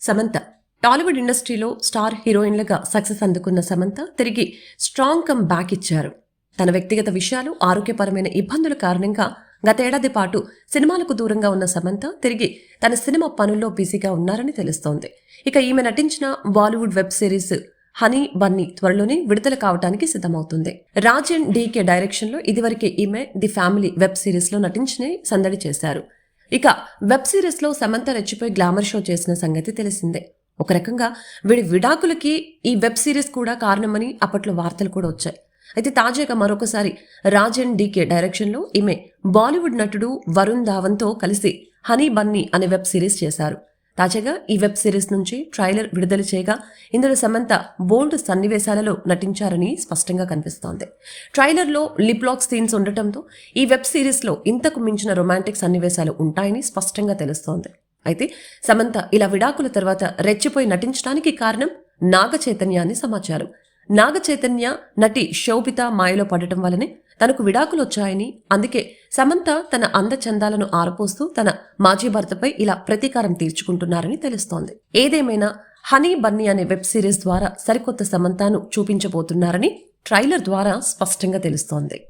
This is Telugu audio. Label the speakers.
Speaker 1: సమంత టాలీవుడ్ ఇండస్ట్రీలో స్టార్ హీరోయిన్లుగా సక్సెస్ అందుకున్న సమంత తిరిగి స్ట్రాంగ్ కమ్ బ్యాక్ ఇచ్చారు. తన వ్యక్తిగత విషయాలు, ఆరోగ్యపరమైన ఇబ్బందుల కారణంగా గతేడాది పాటు సినిమాలకు దూరంగా ఉన్న సమంత తిరిగి తన సినిమా పనుల్లో బిజీగా ఉన్నారని తెలుస్తోంది. ఇక ఈమె నటించిన Bollywood web series honey Bunny త్వరలోనే విడుదల కావడానికి సిద్ధమవుతుంది. రాజన్ డీకే డైరెక్షన్ లో ఇదివరకే ఈమె ది ఫ్యామిలీ వెబ్ సిరీస్ లో నటించి సందడి చేశారు. ఇక వెబ్ సిరీస్ లో సమంత రెచ్చిపోయి గ్లామర్ షో చేసిన సంగతి తెలిసిందే. ఒక రకంగా వీడి విడాకులకి ఈ వెబ్ సిరీస్ కూడా కారణమని అప్పట్లో వార్తలు కూడా వచ్చాయి. అయితే తాజాగా మరొకసారి రాజన్ డీకే డైరెక్షన్లో ఈమె బాలీవుడ్ నటుడు వరుణ్ ధావన్తో కలిసి హనీ బన్నీ అనే వెబ్ సిరీస్ చేశారు. తాజాగా ఈ వెబ్ సిరీస్ నుంచి ట్రైలర్ విడుదల చేయగా ఇందులో సమంత బోల్డ్ సన్నివేశాలలో నటించారని స్పష్టంగా కనిపిస్తోంది. ట్రైలర్లో లిప్ లాక్ సీన్స్ ఉండటంతో ఈ వెబ్ సిరీస్లో ఇంతకు మించిన రొమాంటిక్ సన్నివేశాలు ఉంటాయని స్పష్టంగా తెలుస్తోంది. అయితే సమంత ఇలా విడాకుల తర్వాత రెచ్చిపోయి నటించడానికి కారణం నాగ చైతన్య అని సమాచారం. నాగ చైతన్య నటి శోభిత మాయలో పడటం వల్లనే తనకు విడాకులు వచ్చాయని, అందుకే సమంత తన అందచందాలను ఆరపోస్తూ తన మాజీ భర్తపై ఇలా ప్రతీకారం తీర్చుకుంటున్నారని తెలుస్తోంది. ఏదేమైనా హనీ బన్నీ అనే వెబ్ సిరీస్ ద్వారా సరికొత్త సమంతను చూపించబోతున్నారని ట్రైలర్ ద్వారా స్పష్టంగా తెలుస్తోంది.